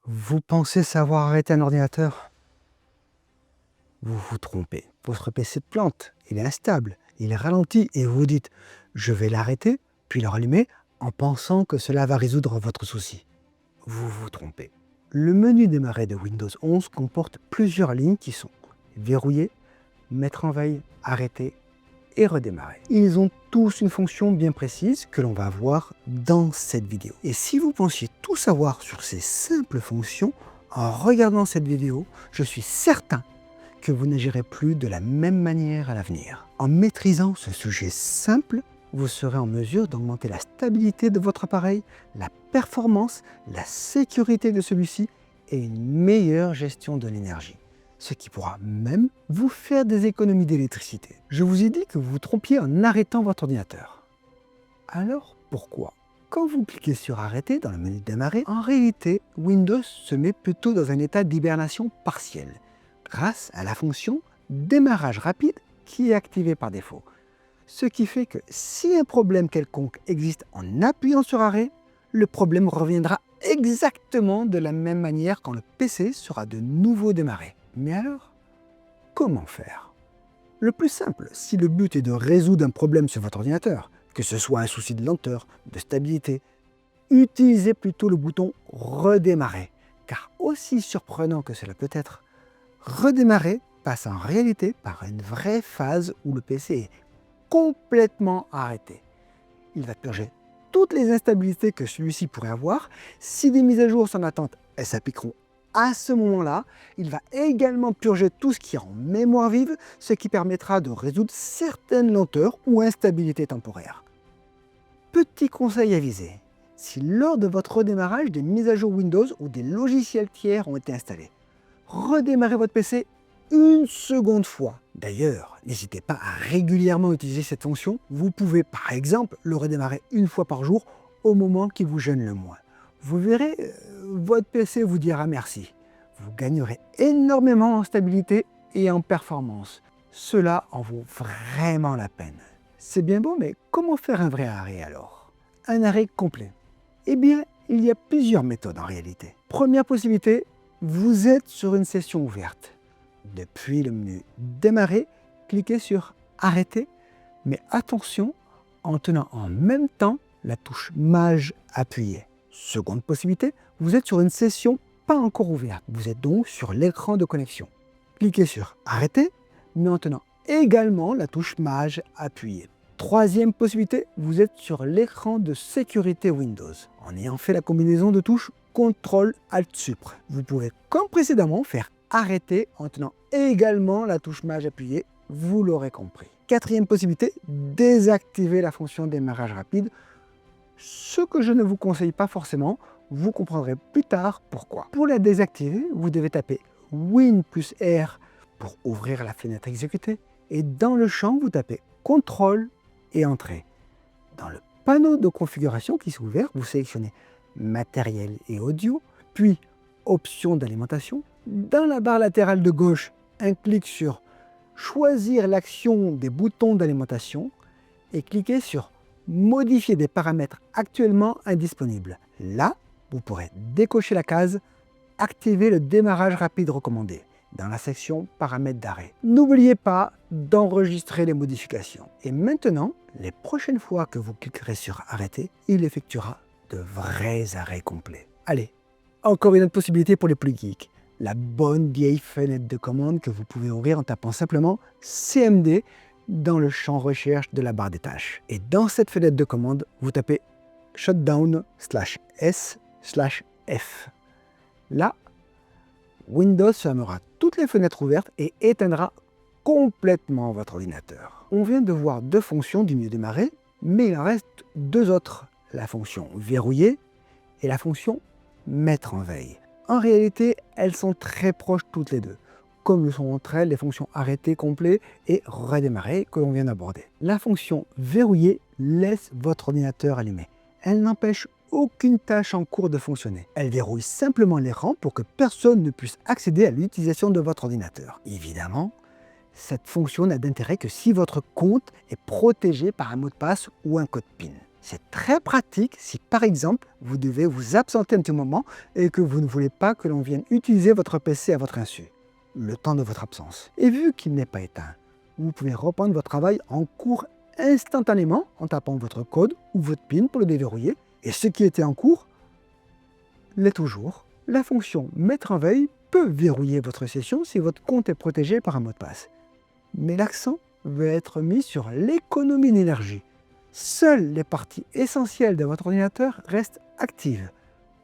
Vous pensez savoir arrêter un ordinateur? Vous vous trompez. Votre PC plante, il est instable, il ralentit et vous vous dites «Je vais l'arrêter, puis le rallumer» en pensant que cela va résoudre votre souci. Vous vous trompez. Le menu démarrer de Windows 11 comporte plusieurs lignes qui sont verrouiller, mettre en veille, arrêter et redémarrer. Ils ont tous une fonction bien précise que l'on va voir dans cette vidéo. Et si vous pensiez tout savoir sur ces simples fonctions, en regardant cette vidéo, je suis certain que vous n'agirez plus de la même manière à l'avenir. En maîtrisant ce sujet simple, vous serez en mesure d'augmenter la stabilité de votre appareil, la performance, la sécurité de celui-ci et une meilleure gestion de l'énergie. Ce qui pourra même vous faire des économies d'électricité. Je vous ai dit que vous vous trompiez en arrêtant votre ordinateur. Alors pourquoi? Quand vous cliquez sur arrêter dans le menu démarrer, en réalité, Windows se met plutôt dans un état d'hibernation partielle, grâce à la fonction démarrage rapide qui est activée par défaut. Ce qui fait que si un problème quelconque existe en appuyant sur arrêt, le problème reviendra exactement de la même manière quand le PC sera de nouveau démarré. Mais alors, comment faire? Le plus simple, si le but est de résoudre un problème sur votre ordinateur, que ce soit un souci de lenteur, de stabilité, utilisez plutôt le bouton redémarrer, car aussi surprenant que cela peut être, redémarrer passe en réalité par une vraie phase où le PC est complètement arrêté. Il va purger toutes les instabilités que celui-ci pourrait avoir. Si des mises à jour sont en attente, elles s'appliqueront à ce moment-là. Il va également purger tout ce qui est en mémoire vive, ce qui permettra de résoudre certaines lenteurs ou instabilités temporaires. Petit conseil avisé, si lors de votre redémarrage des mises à jour Windows ou des logiciels tiers ont été installés, redémarrez votre PC une seconde fois. D'ailleurs, n'hésitez pas à régulièrement utiliser cette fonction. Vous pouvez par exemple le redémarrer une fois par jour au moment qui vous gêne le moins. Vous verrez, votre PC vous dira merci. Vous gagnerez énormément en stabilité et en performance. Cela en vaut vraiment la peine. C'est bien beau, mais comment faire un vrai arrêt alors? Un arrêt complet? Eh bien, il y a plusieurs méthodes en réalité. Première possibilité, vous êtes sur une session ouverte. Depuis le menu démarrer, cliquez sur arrêter, mais attention en tenant en même temps la touche maj appuyée. Seconde possibilité, vous êtes sur une session pas encore ouverte. Vous êtes donc sur l'écran de connexion. Cliquez sur arrêter, mais en tenant également la touche maj appuyée. Troisième possibilité, vous êtes sur l'écran de sécurité Windows. En ayant fait la combinaison de touches CTRL-ALT-SUPR, vous pouvez, comme précédemment, faire arrêter en tenant également la touche maj appuyée, vous l'aurez compris. Quatrième possibilité, désactiver la fonction démarrage rapide, ce que je ne vous conseille pas forcément, vous comprendrez plus tard pourquoi. Pour la désactiver, vous devez taper Win plus R pour ouvrir la fenêtre exécutée et dans le champ, vous tapez CTRL et Entrée. Dans le panneau de configuration qui s'est ouvert, vous sélectionnez Matériel et audio, puis Options d'alimentation. Dans la barre latérale de gauche, un clic sur Choisir l'action des boutons d'alimentation et cliquez sur Modifier des paramètres actuellement indisponibles. Là, vous pourrez décocher la case Activer le démarrage rapide recommandé dans la section Paramètres d'arrêt. N'oubliez pas d'enregistrer les modifications. Et maintenant, les prochaines fois que vous cliquerez sur Arrêter, il effectuera de vrais arrêts complets. Allez, encore une autre possibilité pour les plus geeks. La bonne vieille fenêtre de commande que vous pouvez ouvrir en tapant simplement CMD dans le champ recherche de la barre des tâches. Et dans cette fenêtre de commande, vous tapez shutdown/s/f. Là, Windows fermera toutes les fenêtres ouvertes et éteindra complètement votre ordinateur. On vient de voir deux fonctions du menu démarrer, mais il en reste deux autres. La fonction verrouiller et la fonction mettre en veille. En réalité, elles sont très proches toutes les deux, comme le sont entre elles les fonctions arrêter complet et redémarrer que l'on vient d'aborder. La fonction verrouiller laisse votre ordinateur allumé. Elle n'empêche aucune tâche en cours de fonctionner. Elle verrouille simplement l'écran pour que personne ne puisse accéder à l'utilisation de votre ordinateur. Évidemment, cette fonction n'a d'intérêt que si votre compte est protégé par un mot de passe ou un code PIN. C'est très pratique si par exemple vous devez vous absenter un petit moment et que vous ne voulez pas que l'on vienne utiliser votre PC à votre insu, le temps de votre absence. Et vu qu'il n'est pas éteint, vous pouvez reprendre votre travail en cours instantanément en tapant votre code ou votre PIN pour le déverrouiller. Et ce qui était en cours l'est toujours. La fonction mettre en veille peut verrouiller votre session si votre compte est protégé par un mot de passe. Mais l'accent va être mis sur l'économie d'énergie. Seules les parties essentielles de votre ordinateur restent actives,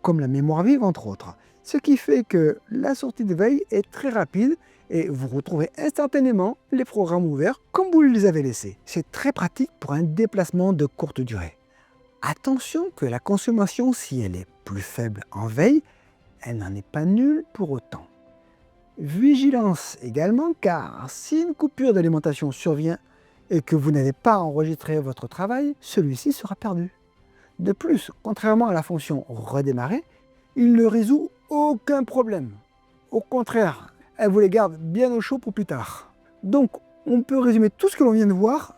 comme la mémoire vive entre autres. Ce qui fait que la sortie de veille est très rapide et vous retrouvez instantanément les programmes ouverts comme vous les avez laissés. C'est très pratique pour un déplacement de courte durée. Attention que la consommation, si elle est plus faible en veille, elle n'en est pas nulle pour autant. Vigilance également, car si une coupure d'alimentation survient et que vous n'avez pas enregistré votre travail, celui-ci sera perdu. De plus, contrairement à la fonction redémarrer, il ne résout aucun problème. Au contraire, elle vous les garde bien au chaud pour plus tard. Donc, on peut résumer tout ce que l'on vient de voir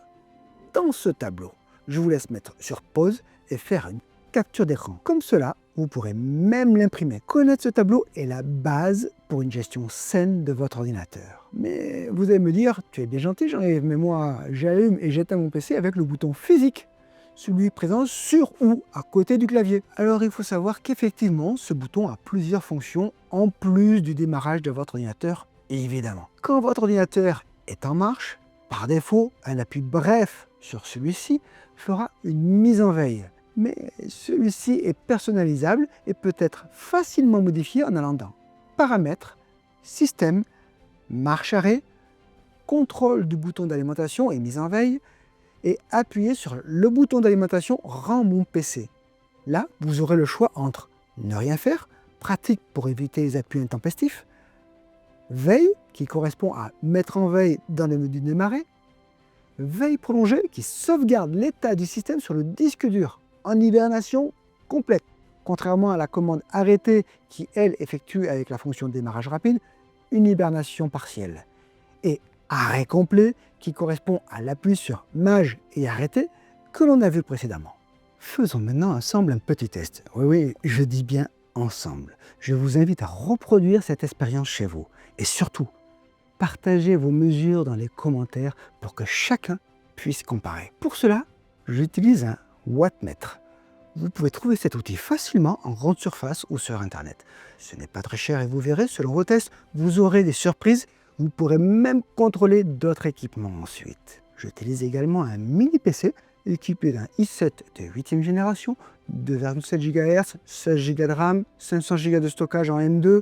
dans ce tableau. Je vous laisse mettre sur pause et faire une capture d'écran. Comme cela, vous pourrez même l'imprimer. Connaître ce tableau est la base pour une gestion saine de votre ordinateur. Mais vous allez me dire, tu es bien gentil Jean-Yves, mais moi j'allume et j'éteins mon PC avec le bouton physique, celui présent sur ou à côté du clavier. Alors il faut savoir qu'effectivement, ce bouton a plusieurs fonctions en plus du démarrage de votre ordinateur, évidemment. Quand votre ordinateur est en marche, par défaut, un appui bref sur celui-ci fera une mise en veille. Mais celui-ci est personnalisable et peut être facilement modifié en allant dans Paramètres, Système, Marche-arrêt, Contrôle du bouton d'alimentation et mise en veille, et appuyer sur le bouton d'alimentation Rends mon PC. Là, vous aurez le choix entre ne rien faire, pratique pour éviter les appuis intempestifs, Veille, qui correspond à mettre en veille dans le menu démarrer, Veille prolongée, qui sauvegarde l'état du système sur le disque dur, en hibernation complète, contrairement à la commande arrêter qui, elle, effectue avec la fonction démarrage rapide une hibernation partielle. Et arrêt complet qui correspond à l'appui sur maj et arrêter que l'on a vu précédemment. Faisons maintenant ensemble un petit test. Oui, je dis bien ensemble. Je vous invite à reproduire cette expérience chez vous. Et surtout, partagez vos mesures dans les commentaires pour que chacun puisse comparer. Pour cela, j'utilise un wattmètre. Vous pouvez trouver cet outil facilement en grande surface ou sur internet. Ce n'est pas très cher et vous verrez, selon vos tests, vous aurez des surprises. Vous pourrez même contrôler d'autres équipements ensuite. J'utilise également un mini PC équipé d'un i7 de 8e génération, 2,7 GHz, 16 Go de RAM, 500 Go de stockage en M2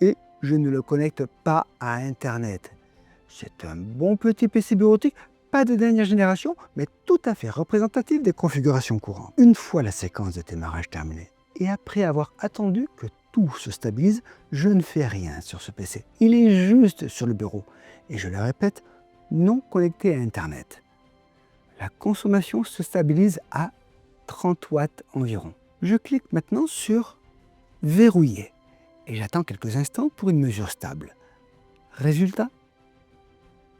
et je ne le connecte pas à Internet. C'est un bon petit PC bureautique, pas de dernière génération, mais tout à fait représentatif des configurations courantes. Une fois la séquence de démarrage terminée, et après avoir attendu que tout se stabilise, je ne fais rien sur ce PC. Il est juste sur le bureau, et je le répète, non connecté à Internet. La consommation se stabilise à 30 watts environ. Je clique maintenant sur Verrouiller, et j'attends quelques instants pour une mesure stable. Résultat,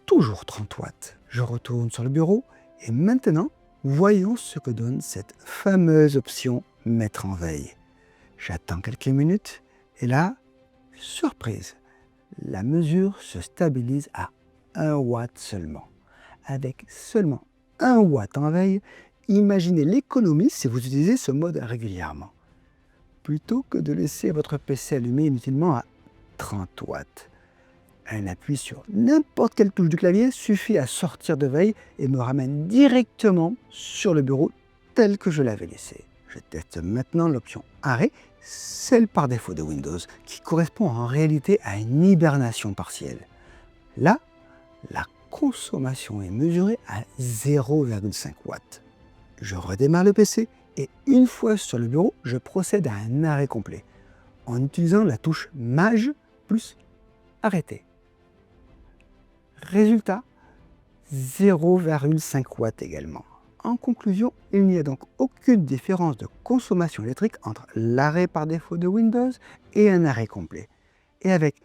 toujours 30 watts. Je retourne sur le bureau et maintenant, voyons ce que donne cette fameuse option mettre en veille. J'attends quelques minutes et là, surprise, la mesure se stabilise à 1 watt seulement. Avec seulement 1 watt en veille, imaginez l'économie si vous utilisez ce mode régulièrement. Plutôt que de laisser votre PC allumé inutilement à 30 watts. Un appui sur n'importe quelle touche du clavier suffit à sortir de veille et me ramène directement sur le bureau tel que je l'avais laissé. Je teste maintenant l'option arrêt, celle par défaut de Windows, qui correspond en réalité à une hibernation partielle. Là, la consommation est mesurée à 0,5 watts. Je redémarre le PC et une fois sur le bureau, je procède à un arrêt complet en utilisant la touche maj plus arrêter. Résultat, 0,5 watts également. En conclusion, il n'y a donc aucune différence de consommation électrique entre l'arrêt par défaut de Windows et un arrêt complet. Et avec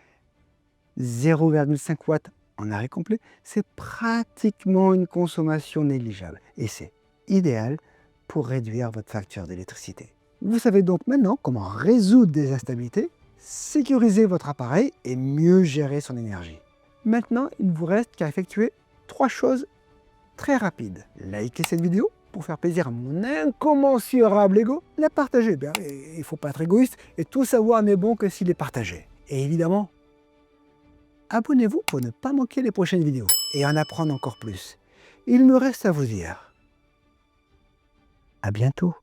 0,5 watts en arrêt complet, c'est pratiquement une consommation négligeable. Et c'est idéal pour réduire votre facture d'électricité. Vous savez donc maintenant comment résoudre des instabilités, sécuriser votre appareil et mieux gérer son énergie. Maintenant, il ne vous reste qu'à effectuer 3 choses très rapides. Likez cette vidéo pour faire plaisir à mon incommensurable ego. La partager, il ne faut pas être égoïste et tout savoir n'est bon que s'il est partagé. Et évidemment, abonnez-vous pour ne pas manquer les prochaines vidéos et en apprendre encore plus. Il me reste à vous dire à bientôt.